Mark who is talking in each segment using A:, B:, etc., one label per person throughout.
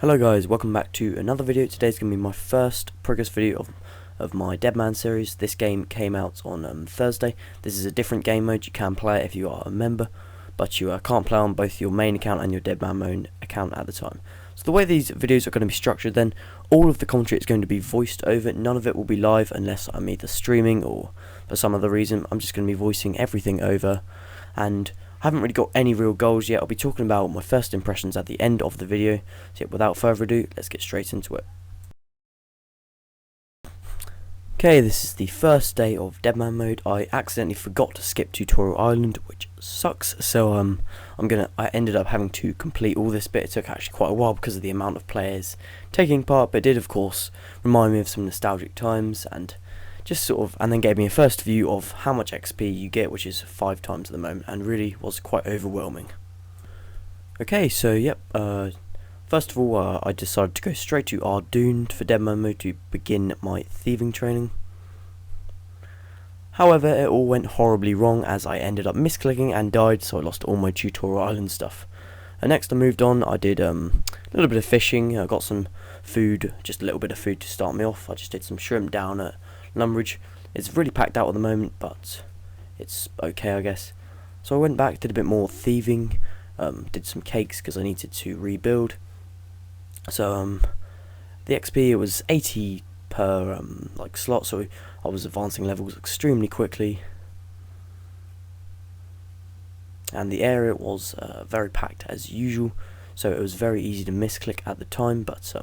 A: Hello guys, welcome back to another video. Today's going to be my first progress video of my DeadMan series. This game came out on Thursday. This is a different game mode. You can play it if you are a member, but you can't play on both your main account and your DeadManMode account at the time. So the way these videos are going to be structured then, all of the commentary is going to be voiced over. None of it will be live unless I'm either streaming or for some other reason. I'm just going to be voicing everything over, and I haven't really got any real goals yet. I'll be talking about my first impressions at the end of the video. So without further ado, let's get straight into it. Okay, this is the first day of DeadManMode. I accidentally forgot to skip Tutorial Island, which sucks. So I ended up having to complete all this bit. It took actually quite a while because of the amount of players taking part, but it did of course remind me of some nostalgic times and just and then gave me a first view of how much XP you get, which is 5 times at the moment, and really was quite overwhelming. Okay, so yep, first of all I decided to go straight to Ardoon for DeadManMode to begin my thieving training. However, it all went horribly wrong as I ended up misclicking and died, so I lost all my Tutorial Island stuff. Next I moved on. I did a little bit of fishing. I got some food, just a little bit of food to start me off. I just did some shrimp down at Lumbridge. It's really packed out at the moment, but it's okay, I guess. So I went back, did a bit more thieving, did some cakes because I needed to rebuild. So the XP, it was 80 per slot, so I was advancing levels extremely quickly, and the area was very packed as usual, so it was very easy to misclick at the time. But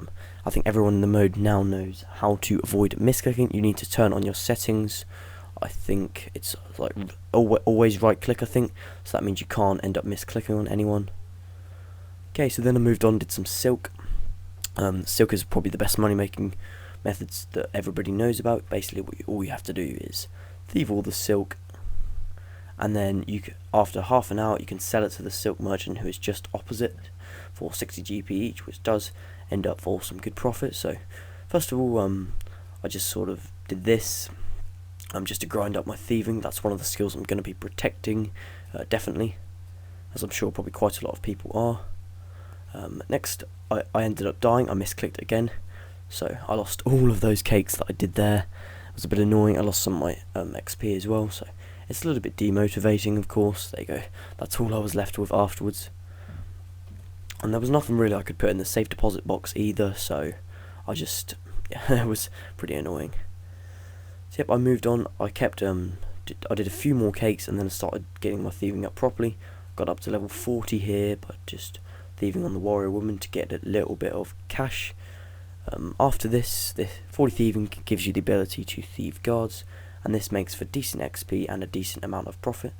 A: I think everyone in the mode now knows how to avoid misclicking. You need to turn on your settings. I think it's like always right click, I think, so that means you can't end up misclicking on anyone. Okay, so then I moved on, did some silk. Silk is probably the best money making methods that everybody knows about. Basically all you have to do is thieve all the silk, and then after half an hour you can sell it to the silk merchant who is just opposite for 60 GP each, which does end up for some good profit. So first of all, I just sort of did this just to grind up my thieving. That's one of the skills I'm going to be protecting, definitely, as I'm sure probably quite a lot of people are. Next I ended up dying. I misclicked again, so I lost all of those cakes that I did there. It was a bit annoying. I lost some of my XP as well, so it's a little bit demotivating, of course. There you go, that's all I was left with afterwards. And there was nothing really I could put in the safe deposit box either, so I just, yeah, it was pretty annoying. So yep, I moved on. I kept, I did a few more cakes, and then I started getting my thieving up properly. Got up to level 40 here, but just thieving on the warrior woman to get a little bit of cash. After this, the 40 thieving gives you the ability to thieve guards, and this makes for decent XP and a decent amount of profit.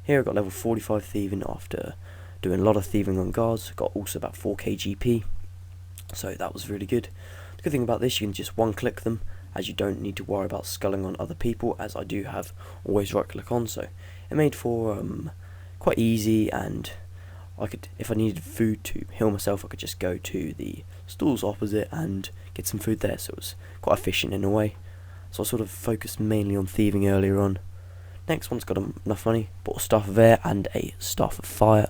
A: Here I got level 45 thieving after doing a lot of thieving on guards. Got also about 4k GP, so that was really good. The good thing about this, you can just one click them, as you don't need to worry about sculling on other people, as I do have always right click on, so it made for quite easy. And I could, if I needed food to heal myself, I could just go to the stalls opposite and get some food there, so it was quite efficient in a way. So I sort of focused mainly on thieving earlier on. Next, once got enough money, bought a Staff of Air and a Staff of Fire.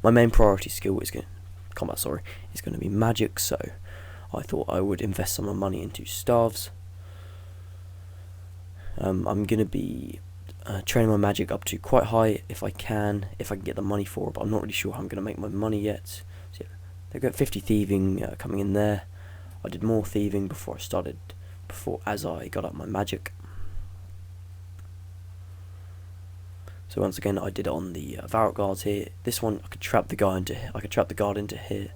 A: My main priority skill is combat, is going to be magic, so I thought I would invest some of my money into staves. I'm going to be training my magic up to quite high if I can get the money for it, but I'm not really sure how I'm going to make my money yet. So yeah, they've got 50 thieving coming in there. I did more thieving as I got up my magic. So once again, I did it on the Varrock guards here. This one I could trap the guard into here.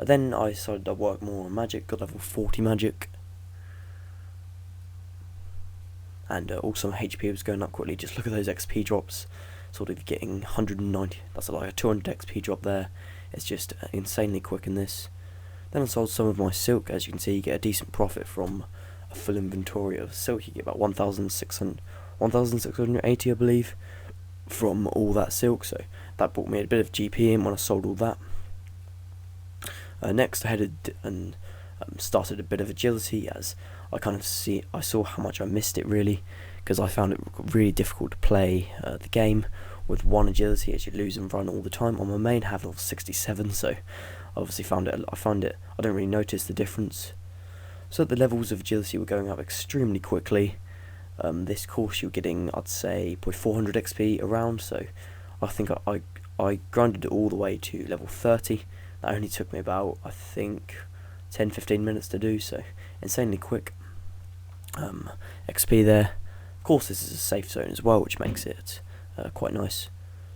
A: Then I decided to work more on magic. Got level 40 magic, and also my HP was going up quickly. Just look at those XP drops, sort of getting 190. That's like a 200 XP drop there. It's just insanely quick in this. Then I sold some of my silk. As you can see, you get a decent profit from a full inventory of silk. You get about 1,680, I believe, from all that silk, so that brought me a bit of GP in when I sold all that. Next I headed and started a bit of agility, as I saw how much I missed it really, because I found it really difficult to play the game with one agility, as you lose and run all the time. On my main, I have level 67, so obviously I don't really notice the difference. So the levels of agility were going up extremely quickly. This course you're getting, I'd say, probably 400 XP around, so I think I grinded it all the way to level 30. That only took me about, I think, 10-15 minutes to do, so insanely quick. XP there. Of course this is a safe zone as well, which makes it quite nice.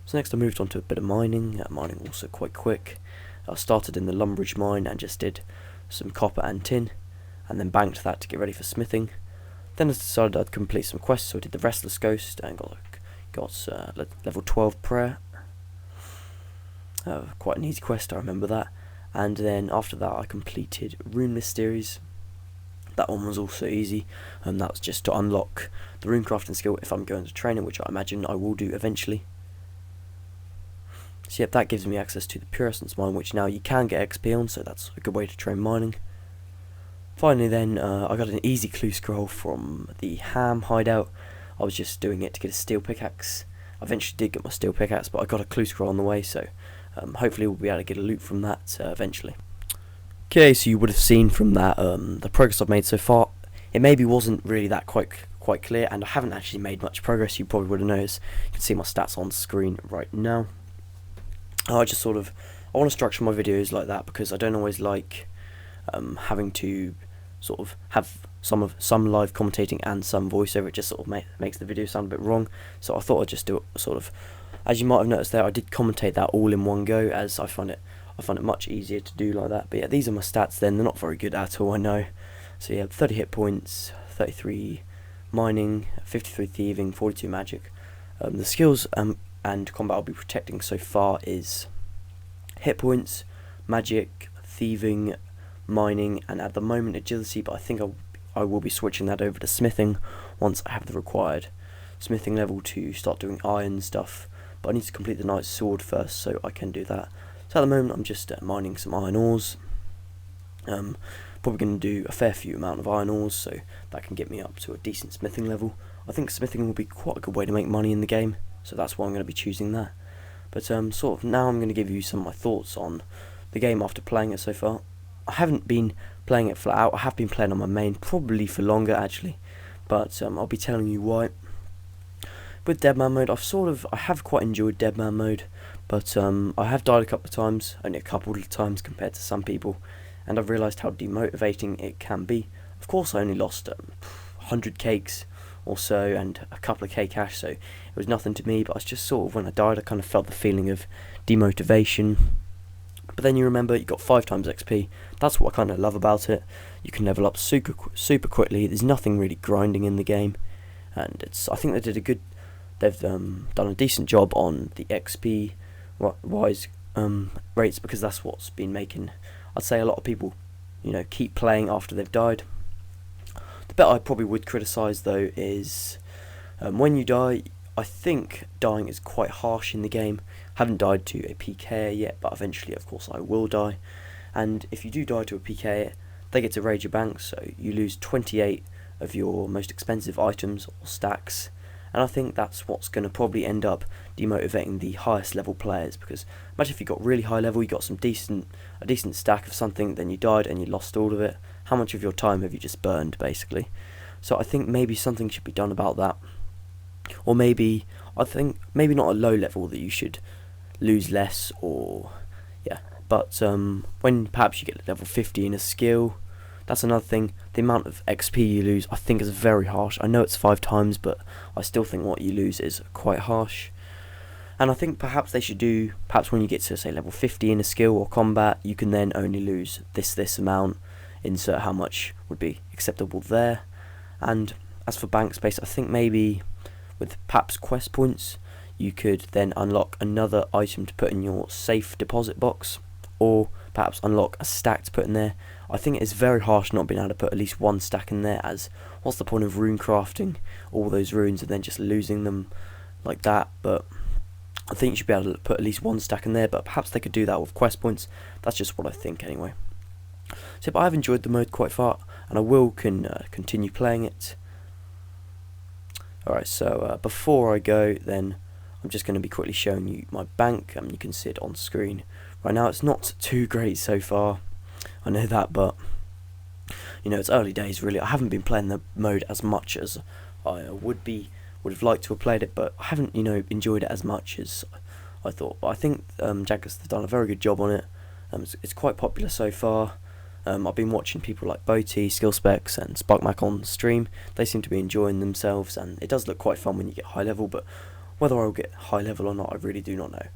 A: So next I moved on to a bit of mining. Mining also quite quick. I started in the Lumbridge mine and just did some copper and tin, and then banked that to get ready for smithing. Then I decided I'd complete some quests, so I did the Restless Ghost and got level 12 prayer. Quite an easy quest, I remember that. And then after that I completed Rune Mysteries. That one was also easy, and that was just to unlock the rune crafting skill if I'm going to training, which I imagine I will do eventually. So yep, that gives me access to the Pure Essence mine, which now you can get XP on, so that's a good way to train mining. Finally then, I got an easy clue scroll from the Ham hideout. I was just doing it to get a steel pickaxe. I eventually did get my steel pickaxe, but I got a clue scroll on the way, so hopefully we'll be able to get a loot from that eventually. Okay, so you would have seen from that the progress I've made so far. It maybe wasn't really that quite clear, and I haven't actually made much progress. You probably would have noticed. You can see my stats on screen right now. I want to structure my videos like that because I don't always like having to sort of have some live commentating and some voiceover. It just sort of makes the video sound a bit wrong. So I thought I'd just do it sort of, as you might have noticed there, I did commentate that all in one go, as I find it much easier to do like that. But yeah, these are my stats then. They're not very good at all, I know. So yeah, 30 hit points, 33 mining, 53 thieving, 42 magic. The skills and combat I'll be protecting so far is hit points, magic, thieving, mining, and at the moment agility, but I think I will be switching that over to smithing once I have the required smithing level to start doing iron stuff. But I need to complete the knight's sword first, so I can do that. So at the moment I'm just mining some iron ores. Probably going to do a fair few amount of iron ores, so that can get me up to a decent smithing level. I think smithing will be quite a good way to make money in the game, so that's why I'm going to be choosing that. But sort of now I'm going to give you some of my thoughts on the game after playing it so far. I haven't been playing it flat out. I have been playing on my main, probably for longer actually, but I'll be telling you why. With DeadManMode, I have quite enjoyed DeadManMode, but I have died a couple of times, only a couple of times compared to some people, and I've realised how demotivating it can be. Of course I only lost 100 cakes or so and a couple of K cash, so it was nothing to me, but I was just sort of, when I died, I kind of felt the feeling of demotivation. But then you remember you got 5 times XP. That's what I kind of love about it. You can level up super quickly. There's nothing really grinding in the game, and I think they've done a decent job on the XP wise rates, because that's what's been making, I'd say, a lot of people, keep playing after they've died. The bit I probably would criticise though is when you die. I think dying is quite harsh in the game. I haven't died to a PK yet, but eventually of course I will die. And if you do die to a PK, they get to raid your bank, so you lose 28 of your most expensive items or stacks. And I think that's what's going to probably end up demotivating the highest level players, because imagine if you got really high level, you got a decent stack of something, then you died and you lost all of it. How much of your time have you just burned, basically? So I think maybe something should be done about that. Or maybe not a low level that you should lose less, or yeah. But when perhaps you get level 50 in a skill, that's another thing. The amount of XP you lose, I think, is very harsh. I know it's 5 times, but I still think what you lose is quite harsh. And I think perhaps they should do, when you get to say level 50 in a skill or combat, you can then only lose this amount. Insert how much would be acceptable there. And as for bank space, I think maybe with perhaps quest points, you could then unlock another item to put in your safe deposit box, or perhaps unlock a stack to put in there. I think it's very harsh not being able to put at least 1 stack in there, as what's the point of rune crafting all those runes and then just losing them like that? But I think you should be able to put at least 1 stack in there, but perhaps they could do that with quest points. That's just what I think anyway. So but I've enjoyed the mode quite far, and I will continue playing it. Alright, so before I go then, I'm just going to be quickly showing you my bank. You can see it on screen right now. It's not too great so far, I know that, but you know, it's early days really. I haven't been playing the mode as much as I would have liked to have played it, but I haven't, you know, enjoyed it as much as I thought. But I think Jaggers have done a very good job on it. It's quite popular so far. I've been watching people like Boaty, SkillSpecs and SparkMac on stream. They seem to be enjoying themselves, and it does look quite fun when you get high level, but whether I'll get high level or not, I really do not know.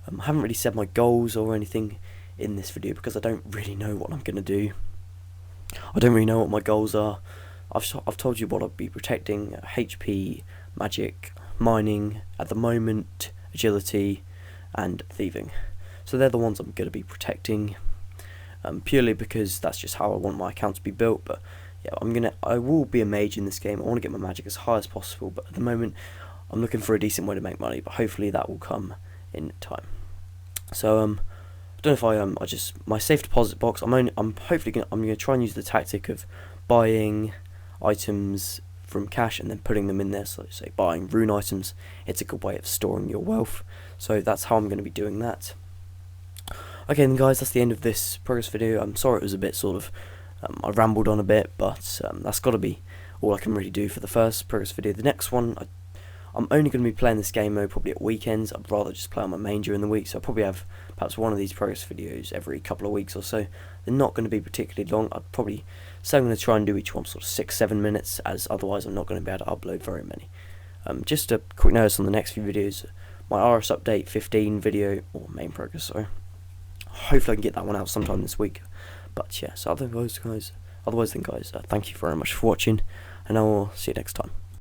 A: I haven't really said my goals or anything in this video because I don't really know what I'm going to do. I don't really know what my goals are. I've told you what I'll be protecting: HP, magic, mining, at the moment, agility, and thieving. So they're the ones I'm going to be protecting, purely because that's just how I want my account to be built. But yeah, I will be a mage in this game. I want to get my magic as high as possible, but at the moment I'm looking for a decent way to make money, but hopefully that will come in time. So I don't know if I just my safe deposit box. I'm gonna try and use the tactic of buying items from cash and then putting them in there. So say buying rune items, it's a good way of storing your wealth. So that's how I'm going to be doing that. Okay then guys, that's the end of this progress video. I'm sorry it was a bit sort of I rambled on a bit, but that's got to be all I can really do for the first progress video. The next one, I'm only going to be playing this game mode probably at weekends. I'd rather just play on my main during the week, so I'll probably have perhaps one of these progress videos every couple of weeks or so. They're not going to be particularly long. I'd probably say I'm going to try and do each one sort of 6-7 minutes, as otherwise I'm not going to be able to upload very many. Just a quick notice on the next few videos: my RS update 15 video, or main progress, sorry. Hopefully I can get that one out sometime this week. But yeah, so otherwise then guys, thank you very much for watching, and I will see you next time.